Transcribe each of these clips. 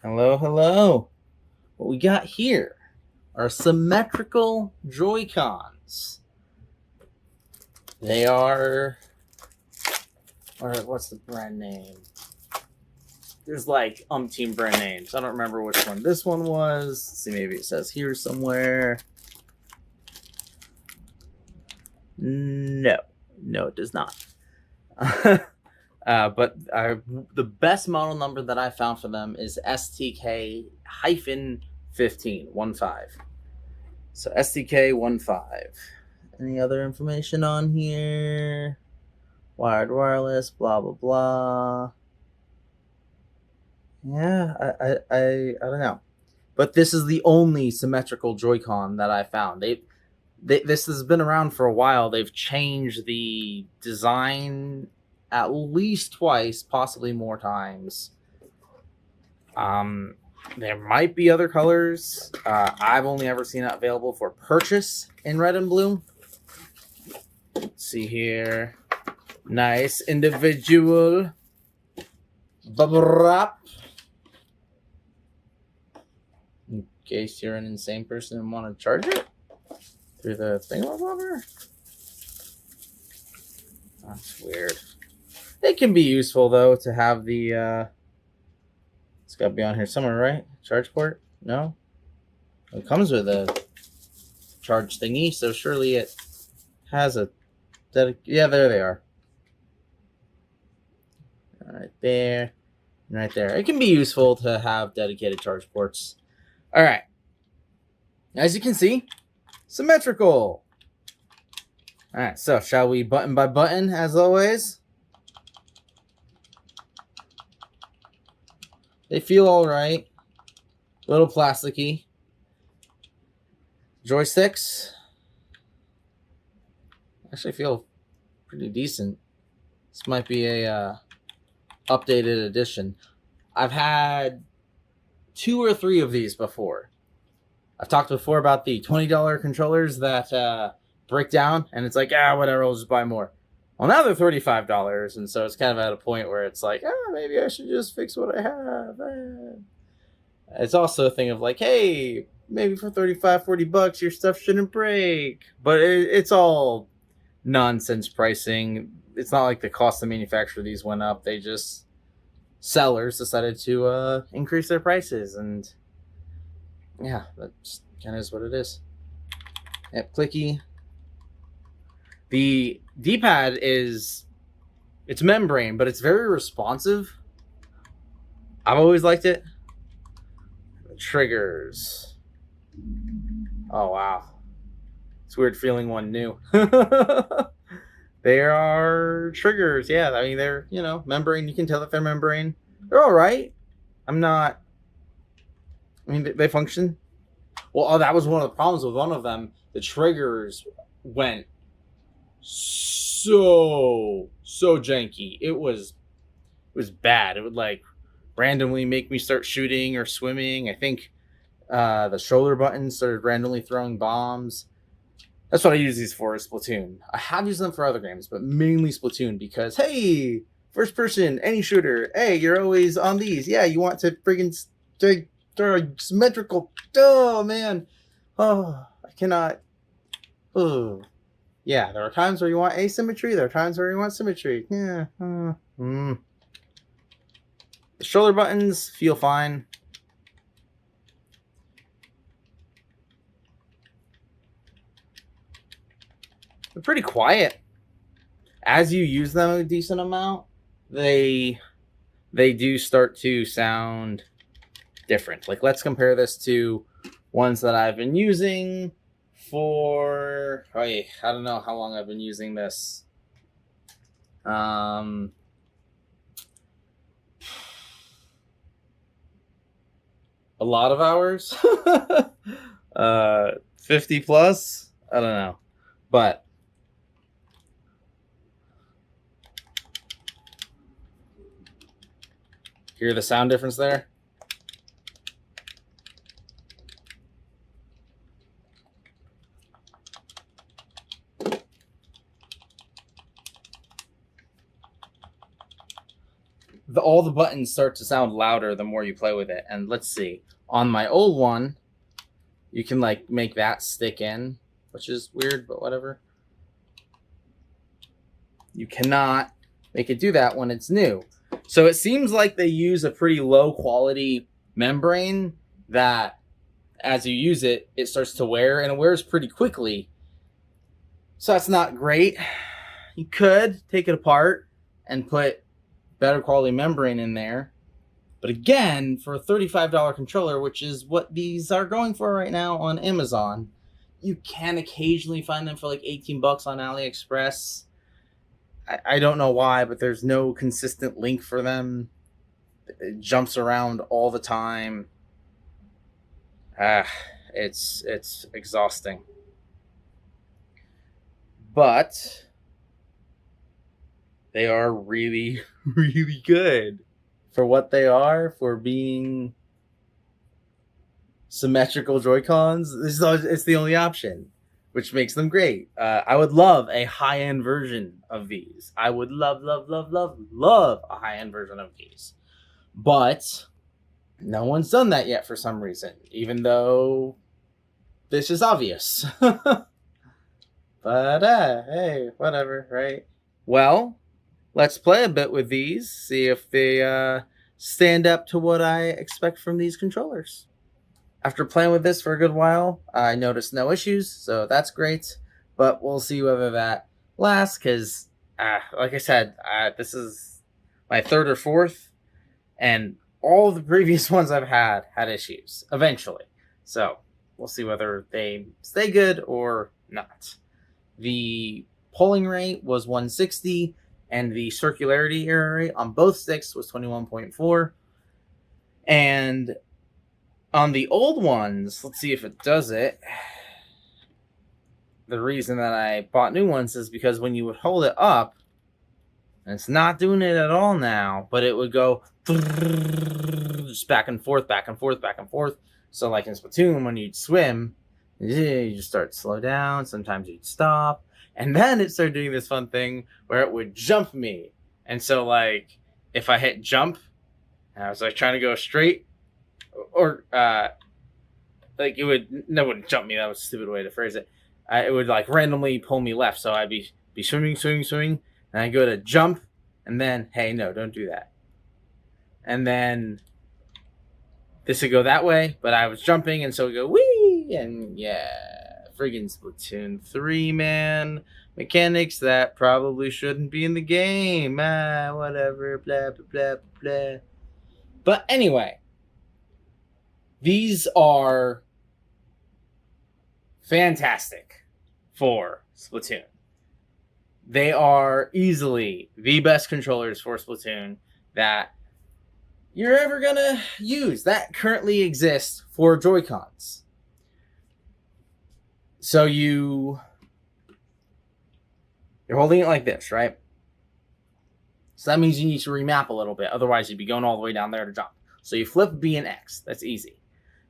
Hello, hello. What we got here are symmetrical Joycons. They are, or what's the brand name? There's like umpteen brand names. I don't remember which one this one was. Let's see, maybe it says here somewhere. No, it does not. But the best model number that I found for them is STK-15, 15. So STK-15. Any other information on here? Wired, wireless, blah, blah, blah. Yeah, I don't know. But this is the only symmetrical Joy-Con that I found. This has been around for a while. They've changed the design at least twice, possibly more times. There might be other colors. I've only ever seen it available for purchase in red and blue. Let's see here. Nice individual bubble wrap. In case you're an insane person and want to charge it through the thingamabobber. That's weird. It can be useful though to have the it's got to be on here somewhere, right? Charge port? No? It comes with a charge thingy, so surely it has a yeah, there they are. Right there. Right there. It can be useful to have dedicated charge ports. All right. As you can see, symmetrical. All right, so shall we button by button as always? They feel all right. A little plasticky. Joysticks actually feel pretty decent. This might be a updated edition. I've had 2 or 3 of these before. I've talked before about the $20 controllers that break down, and it's like, whatever, I'll just buy more. Well, now they're $35, and so it's kind of at a point where it's like, maybe I should just fix what I have. It's also a thing of like, hey, maybe for $35-$40 your stuff shouldn't break. But it's all nonsense pricing. It's not like the cost to manufacture these went up. They just, sellers decided to increase their prices, and yeah, that kind of is what it is. Yep, clicky. The D-pad it's membrane, but it's very responsive. I've always liked it. The triggers. Oh, wow. It's weird feeling one new. They are triggers. Yeah, I mean, they're, membrane. You can tell that they're membrane. They're all right. I mean, they function. Well, that was one of the problems with one of them. The triggers went so janky. It was bad. It would like randomly make me start shooting or swimming. I think the shoulder buttons started randomly throwing bombs. That's what I use these for, is Splatoon. I have used them for other games, but mainly Splatoon because, hey, first person, any shooter, hey, you're always on these. Yeah, you want to friggin' symmetrical. Oh, man. Oh, I cannot. Oh. Yeah, there are times where you want asymmetry. There are times where you want symmetry. Yeah. The shoulder buttons feel fine. They're pretty quiet. As you use them a decent amount, they do start to sound different. Like, let's compare this to ones that I've been using for, I don't know how long I've been using this. A lot of hours. 50 plus. I don't know, but hear the sound difference there? all the buttons start to sound louder the more you play with it. And let's see. On my old one, you can like make that stick in, which is weird, but whatever. You cannot make it do that when it's new. So it seems like they use a pretty low quality membrane that as you use it, it starts to wear, and it wears pretty quickly. So that's not great. You could take it apart and put better quality membrane in there. But again, for a $35 controller, which is what these are going for right now on Amazon, you can occasionally find them for like 18 bucks on AliExpress. I don't know why, but there's no consistent link for them. It jumps around all the time. It's exhausting. But they are really, really good for what they are, for being symmetrical Joy-Cons. It's the only option, which makes them great. I would love a high-end version of these. I would love a high-end version of these. But no one's done that yet for some reason, even though this is obvious. But hey, whatever, right? Well, let's play a bit with these, see if they stand up to what I expect from these controllers. After playing with this for a good while, I noticed no issues, so that's great. But we'll see whether that lasts, because, like I said, this is my third or fourth, and all the previous ones I've had issues, eventually. So we'll see whether they stay good or not. The polling rate was 160, and the circularity error rate on both sticks was 21.4. And on the old ones, let's see if it does it. The reason that I bought new ones is because when you would hold it up, and it's not doing it at all now, but it would go just back and forth, back and forth, back and forth. So like in Splatoon, when you'd swim, you just start to slow down. Sometimes you'd stop. And then it started doing this fun thing where it would jump me. And so like if I hit jump, and I was like trying to go straight, or like it wouldn't jump me. That was a stupid way to phrase it. It would like randomly pull me left. So I'd be swimming, and I go to jump, and then, hey, no, don't do that. And then this would go that way, but I was jumping, and so it would go whee, and yeah, friggin' Splatoon 3, man. Mechanics that probably shouldn't be in the game. Whatever, blah, blah, blah, blah. But anyway, these are fantastic for Splatoon. They are easily the best controllers for Splatoon that you're ever going to use, that currently exists for Joy-Cons. So you're holding it like this, right? So that means you need to remap a little bit. Otherwise, you'd be going all the way down there to jump. So you flip B and X. That's easy.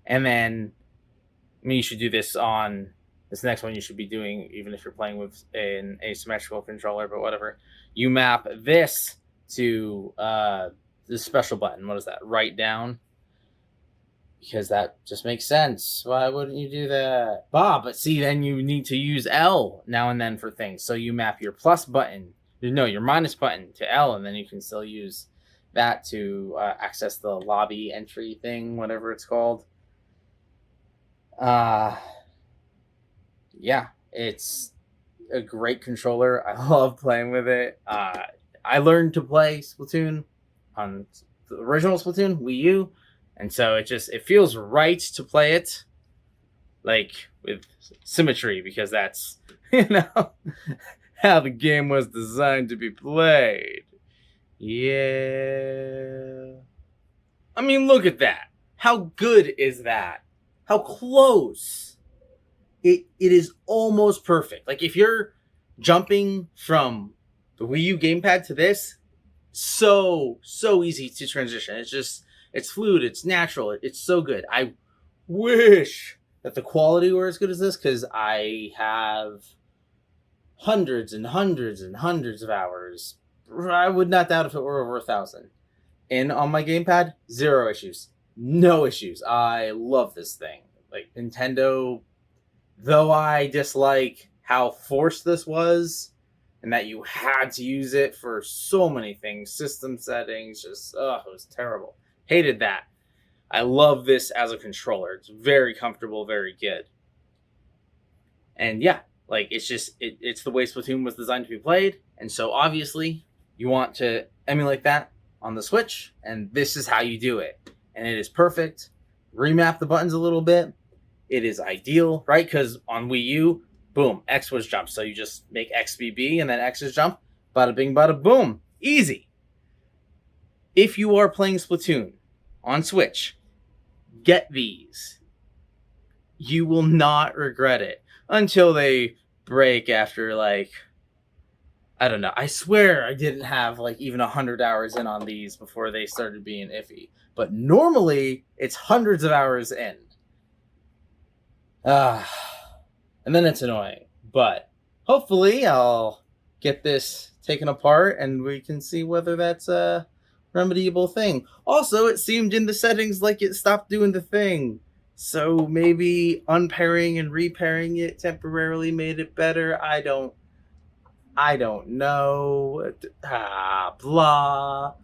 And then, you should do this on this next one. You should be doing, even if you're playing with an asymmetrical controller, but whatever. You map this to this special button. What is that? Right down. Because that just makes sense. Why wouldn't you do that? But see, then you need to use L now and then for things. So you map your plus button, your minus button to L, and then you can still use that to access the lobby entry thing, whatever it's called. Yeah, it's a great controller. I love playing with it. I learned to play Splatoon on the original Splatoon, Wii U, and so it feels right to play it like with symmetry, because that's how the game was designed to be played. Yeah. I mean, look at that. How good is that? How close. It is almost perfect. Like if you're jumping from the Wii U GamePad to this, so easy to transition. It's fluid, it's natural, it's so good. I wish that the quality were as good as this, because I have hundreds and hundreds and hundreds of hours. I would not doubt if it were over 1,000 in on my gamepad, zero issues. No issues. I love this thing. Like, Nintendo, though I dislike how forced this was and that you had to use it for so many things, system settings, just, it was terrible. Hated that. I love this as a controller. It's very comfortable, very good. And yeah, like, it's just, it's the way Splatoon was designed to be played. And so obviously you want to emulate that on the Switch, and this is how you do it. And it is perfect. Remap the buttons a little bit. It is ideal, right? Because on Wii U, boom, X was jump. So you just make X be B and then X is jump. Bada bing, bada boom. Easy. If you are playing Splatoon on Switch, get these. You will not regret it until they break after, like, I don't know. I swear I didn't have like even 100 hours in on these before they started being iffy. But normally it's hundreds of hours in. And then it's annoying. But hopefully I'll get this taken apart and we can see whether that's a remediable thing. Also, it seemed in the settings like it stopped doing the thing. So maybe unpairing and repairing it temporarily made it better. I don't know. Blah.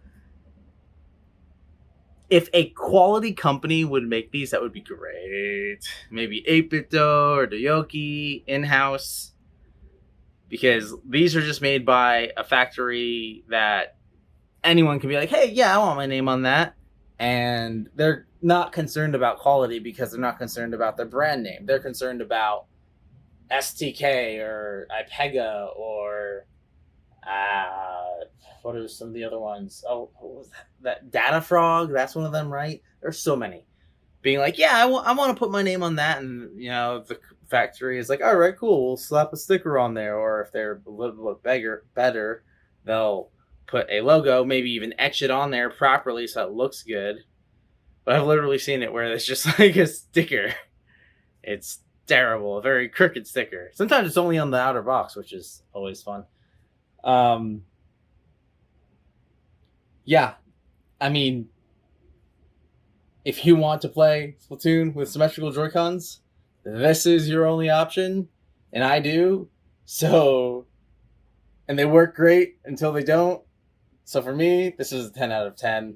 If a quality company would make these, that would be great. Maybe 8-Bit or Doyoki in-house. Because these are just made by a factory that anyone can be like, hey, yeah, I want my name on that. And they're not concerned about quality because they're not concerned about their brand name. They're concerned about STK or IPEGA or what are some of the other ones? Oh, what was that? Data Frog? That's one of them, right? There's so many. Being like, yeah, I want to put my name on that, and the factory is like, all right, cool, we'll slap a sticker on there, or if they're a little bit better, they'll put a logo, maybe even etch it on there properly so it looks good. But I've literally seen it where it's just like a sticker. It's terrible, a very crooked sticker. Sometimes it's only on the outer box, which is always fun. Yeah, I mean, if you want to play Splatoon with symmetrical Joycons, this is your only option, and I do. So, and they work great until they don't. So for me, this is a 10 out of 10.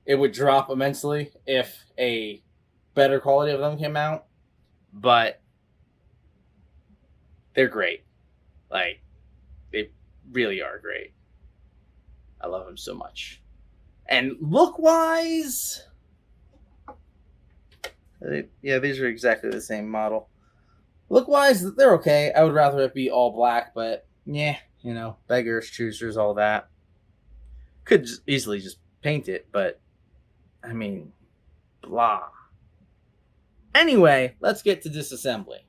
It would drop immensely if a better quality of them came out, but they're great. Like, they really are great. I love them so much. And look-wise, yeah, these are exactly the same model. Look-wise, they're okay. I would rather it be all black, but yeah, beggars, choosers, all that. Could easily just paint it, but I mean, blah. Anyway, let's get to disassembly.